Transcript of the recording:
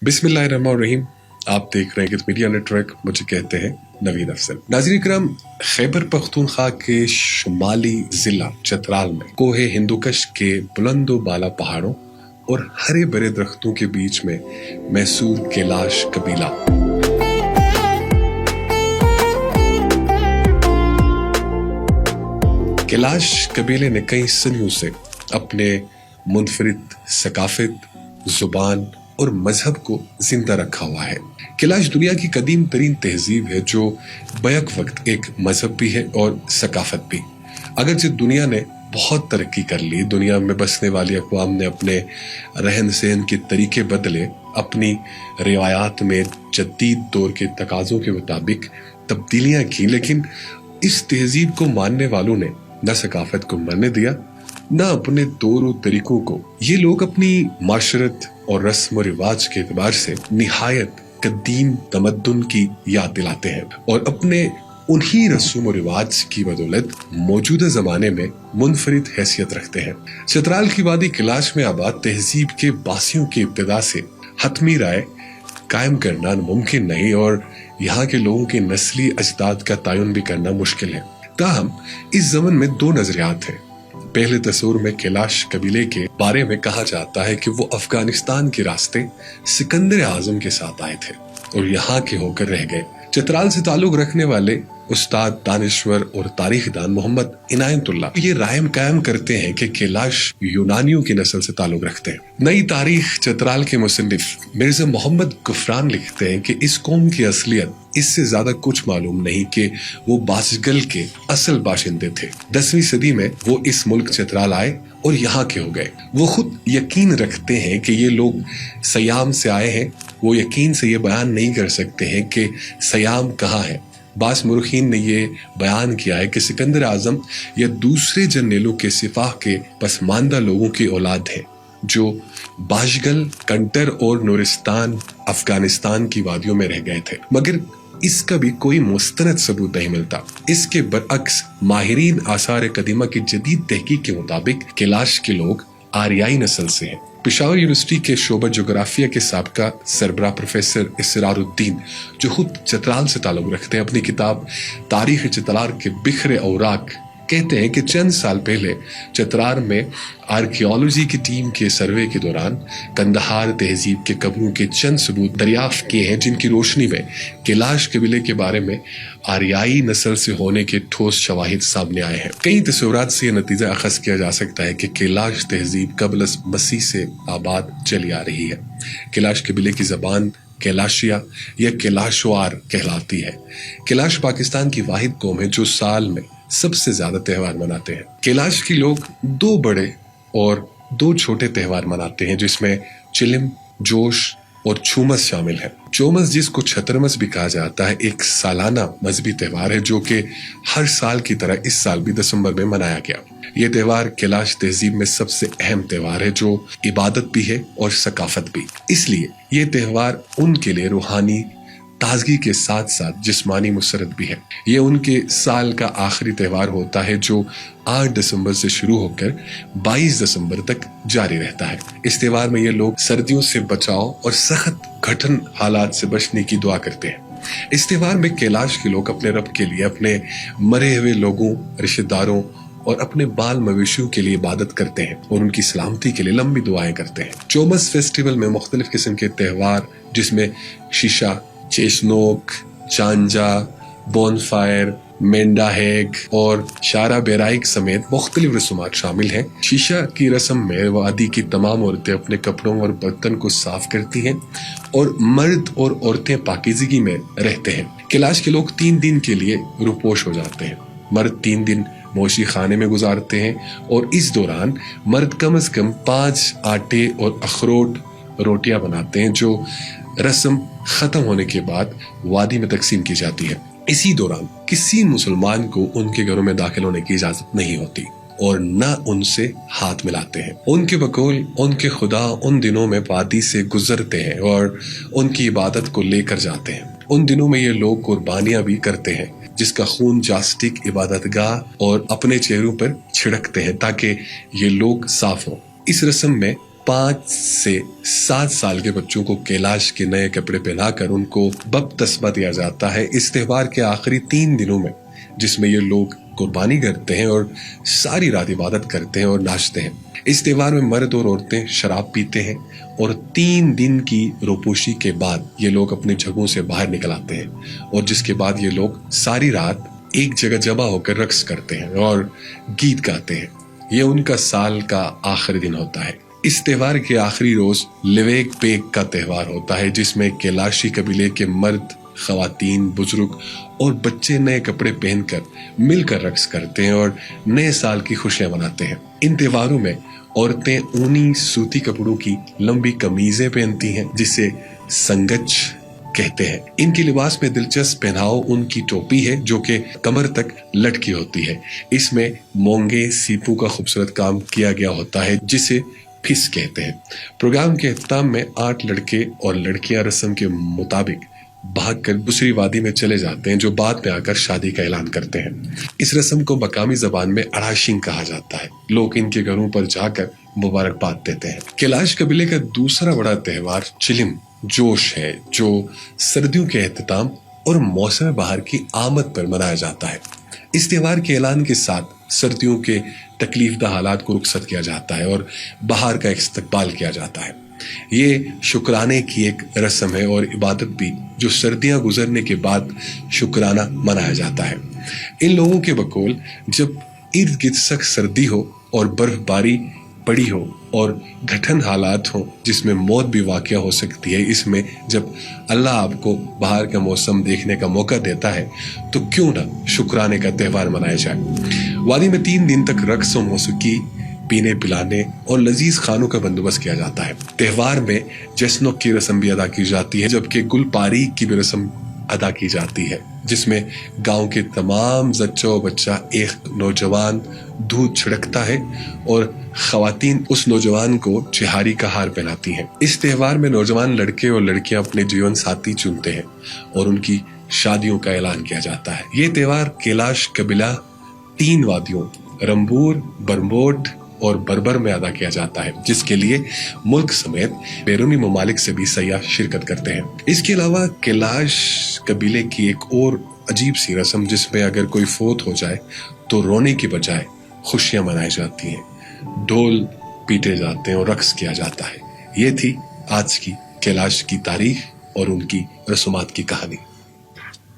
बिस्मिल्लाहिर्रहमानिर्रहीम। आप देख रहे हैं कित मीडिया नेटवर्क। मुझे कहते हैं नवीद अफजल। नाज़रीन इकराम, खैबर पख्तूनख्वा के शुमाली जिला चतराल में कोहे हिंदुकश के बुलंदो बाला पहाड़ों और हरे भरे दरख्तों के बीच में मैसूर कैलाश कबीला कैलाश कबीले ने कई सदियों से अपने मुनफरिद सकाफत, जुबान और मजहब को जिंदा रखा हुआ है। कैलाश दुनिया की कदीम तरीन तहजीब है जो बैक वक्त एक मजहब भी है और सकाफत भी। अगरचे दुनिया ने बहुत तरक्की कर ली, दुनिया में बसने वाली अक़वाम ने अपने रहन सहन के तरीके बदले, अपनी रिवायात में जदीद दौर के तकाज़ों के मुताबिक तब्दीलियाँ की, लेकिन इस तहजीब को मानने वालों ने न सकाफत को मरने दिया न अपने तौर तरीकों को। ये लोग अपनी माशरत और रस्म और रिवाज के एतबार से निहायत कदीम तमद्दुन की याद दिलाते हैं और अपने उन्हीं रस्म और रिवाज की बदौलत मौजूदा जमाने में मुनफरिद हैसियत रखते हैं। चतराल की वादी कैलाश में आबाद तहजीब के बासियों की इब्तिदा से हतमी राय कायम करना मुमकिन नहीं और यहाँ के लोगों के नस्ली अजदाद का तयन भी करना मुश्किल है। ताहम इस ज़मन में दो नजरियात हैं। पहले तस्वीर में कैलाश कबीले के बारे में कहा जाता है कि वो अफगानिस्तान के रास्ते सिकंदर आजम के साथ आए थे और यहाँ के होकर रह गए। चतराल से ताल्लुक रखने वाले उस्ताद दानिश्वर और तारीखदान मोहम्मद इनायतुल्लाह ये राय कायम करते हैं कि कैलाश यूनानियों की नस्ल से ताल्लुक रखते हैं। नई तारीख चतराल के मुसन्निफ मिर्जा मोहम्मद गुफरान लिखते हैं कि इस कौम की असलियत इससे ज्यादा कुछ मालूम नहीं कि वो बासगल के असल बाशिंदे थे। 10वीं सदी में वो इस मुल्क चतराल आए और यहाँ के हो गए। वो खुद यकीन रखते हैं कि ये लोग सयाम से आए हैं। वो यकीन से ये बयान नहीं कर सकते हैं कि सयाम कहाँ है। बास मुर्खीन ने ये बयान किया है कि सिकंदर आजम या दूसरे जर्नेलों के सिपाह के पसमानदा लोगों की औलाद है जो बाशगल, कंटर और नूरिस्तान अफगानिस्तान की वादियों में रह गए थे, मगर इसका भी कोई मुस्तनद सबूत नहीं मिलता। इसके बरअक्स माहिरीन आसार कदीमा की जदीद तहकीक के मुताबिक कैलाश के लोग आर्याई नस्ल से हैं। पेशावर यूनिवर्सिटी के शोबा जोग्राफिया के साबका सरबराह प्रोफेसर इसरारुद्दीन, जो खुद चतराल से ताल्लुक रखते हैं, अपनी किताब तारीख चतराल के बिखरे औराक कहते हैं कि चंद साल पहले चतराल में आर्कियोलॉजी की टीम के सर्वे के दौरान कंदहार तहजीब के कब्रों के चंद सबूत दरियाफ्त किए हैं, जिनकी रोशनी में कैलाश कबीले के बारे में आर्याई नस्ल से होने के ठोस शवाहिद सामने आए हैं। कई तस्वीरात से यह नतीजा अखज़ किया जा सकता है कि कैलाश तहजीब कबल मसीह से आबाद चली आ रही है। कैलाश कबीले की ज़बान कैलाशिया या कैलाशवार कहलाती है। कैलाश पाकिस्तान की वाहिद कौम है जो साल में सबसे ज्यादा त्यौहार मनाते हैं। कैलाश के लोग दो बड़े और दो छोटे त्यौहार मनाते हैं, जिसमें चिलिम, जोश और छूमस शामिल है। चौमस, जिसको छतरमस भी कहा जाता है, एक सालाना मजहबी त्यौहार है जो कि हर साल की तरह इस साल भी दिसंबर में मनाया गया। ये त्यौहार कैलाश तहजीब में सबसे अहम त्यौहार है जो इबादत भी है और सकाफत भी। इसलिए ये त्यौहार उनके लिए रूहानी ताजगी के साथ साथ जिस्मानी मुसरत भी है। ये उनके साल का आखिरी त्यौहार होता है जो 8 दिसंबर से शुरू होकर 22 दिसंबर तक जारी रहता है। इस त्यौहार में ये लोग सर्दियों से बचाव और सख्त कठिन हालात से बचने की दुआ करते हैं। इस त्यौहार में कैलाश के लोग अपने रब के लिए, अपने मरे हुए लोगों, रिश्तेदारों और अपने बाल मवेशियों के लिए इबादत करते हैं और उनकी सलामती के लिए लंबी दुआएं करते हैं। चौमस फेस्टिवल में मुख्तलिफ किस्म के त्यौहार, जिसमें शीशा, चेशनोक, चांजा, बोनफायर, मेंढा हेग और शारा बेराइक समेत मुख्तलिफ रस्मात शामिल हैं। शीशा की रस्म में वादी की तमाम औरतें अपने कपड़ों और बर्तन को साफ करती हैं और मर्द और औरतें पाकीज़गी में रहते हैं। कैलाश के लोग 3 दिन के लिए रुपोश हो जाते हैं। मर्द 3 दिन मोशी खाने में गुजारते हैं और इस दौरान मर्द कम से कम 5 आटे और अखरोट रोटियां बनाते हैं, जो रस्म खत्म होने के बाद वादी में तकसीम की जाती है। इसी दौरान किसी मुसलमान को उनके घरों में दाखिल होने की इजाजत नहीं होती और न उनसे हाथ मिलाते हैं। उनके बकौल उनके खुदा उन दिनों में वादी से गुजरते हैं और उनकी इबादत को लेकर जाते हैं। उन दिनों में ये लोग कुर्बानियां भी करते हैं, जिसका खून जास्टिक इबादतगाह और अपने चेहरों पर छिड़कते हैं ताकि ये लोग साफ हों। इस रस्म में 5 سے 7 سال کے بچوں کو کیلاش کے نئے کپڑے پہنا کر ان کو بپتسمہ دیا جاتا ہے اس تہوار کے آخری 3 دنوں میں، جس میں یہ لوگ قربانی کرتے ہیں اور ساری رات عبادت کرتے ہیں اور ناچتے ہیں۔ اس تہوار میں مرد اور عورتیں شراب پیتے ہیں اور 3 دن کی روپوشی کے بعد یہ لوگ اپنے جگہوں سے باہر نکل آتے ہیں، اور جس کے بعد یہ لوگ ساری رات ایک جگہ جمع ہو کر رقص کرتے ہیں اور گیت گاتے ہیں۔ یہ ان کا سال کا آخری دن ہوتا ہے۔ اس تہوار کے آخری روز لیویک پیک کا تہوار ہوتا ہے، جس میں کیلاشی قبیلے کے مرد، خواتین، بزرگ اور بچے نئے کپڑے پہن کر مل کر رقص کرتے ہیں اور نئے سال کی خوشیاں مناتے ہیں۔ ان تہواروں میں عورتیں اونی سوتی کپڑوں کی لمبی قمیضیں پہنتی ہیں جسے سنگچ کہتے ہیں۔ ان کے لباس میں دلچسپ پہناؤ ان کی ٹوپی ہے جو کہ کمر تک لٹکی ہوتی ہے۔ اس میں مونگے سیپوں کا خوبصورت کام کیا گیا ہوتا ہے جسے پھس کہتے ہیں۔ پروگرام کے اختتام میں 8 لڑکے اور لڑکیاں رسم کے مطابق بھاگ کر دوسری وادی میں چلے جاتے ہیں، جو بعد میں آ کر شادی کا اعلان کرتے ہیں۔ اس رسم کو مقامی زبان میں اڑاشنگ کہا جاتا ہے۔ لوگ ان کے گھروں پر جا کر مبارکباد دیتے ہیں۔ کیلاش قبیلے کا دوسرا بڑا تہوار چلم جوش ہے، جو سردیوں کے اختتام اور موسم بہار کی آمد پر منایا جاتا ہے۔ اس تہوار کے اعلان کے ساتھ سردیوں کے تکلیف دہ حالات کو رخصت کیا جاتا ہے اور بہار کا استقبال کیا جاتا ہے۔ یہ شکرانے کی ایک رسم ہے اور عبادت بھی، جو سردیاں گزرنے کے بعد شکرانہ منایا جاتا ہے۔ ان لوگوں کے بقول جب ارد گرد سخت سردی ہو اور برف باری پڑی ہو اور گھٹن حالات ہوں جس میں موت بھی واقع ہو سکتی ہے، اس میں جب اللہ آپ کو بہار کا موسم دیکھنے کا موقع دیتا ہے تو کیوں نہ شکرانے کا تہوار منایا جائے۔ وادی میں 3 دن تک رقص و موسیقی، پینے پلانے اور لذیذ کھانوں کا بندوبست کیا جاتا ہے۔ تہوار میں جشنوں کی رسم بھی ادا کی جاتی ہے، جبکہ گل پاری کی بھی رسم ادا کی جاتی ہے، جس میں گاؤں کے تمام زچہ و بچہ ایک نوجوان دودھ چھڑکتا ہے اور خواتین اس نوجوان کو چہاری کا ہار پہناتی ہیں۔ اس تہوار میں نوجوان لڑکے اور لڑکیاں اپنے جیون ساتھی چنتے ہیں اور ان کی شادیوں کا اعلان کیا جاتا ہے۔ یہ تہوار کیلاش قبیلہ 3 وادیوں رمبور، برموڈ اور بربر میں ادا کیا جاتا ہے، جس کے لیے ملک سمیت بیرونی ممالک سے بھی سیاح شرکت کرتے ہیں۔ اس کے علاوہ کیلاش قبیلے کی ایک اور عجیب سی رسم، جس میں اگر کوئی فوت ہو جائے تو رونے کی بجائے خوشیاں منائی جاتی ہیں، ڈھول پیٹے جاتے ہیں اور رقص کیا جاتا ہے۔ یہ تھی آج کی کیلاش کی تاریخ اور ان کی رسومات کی کہانی۔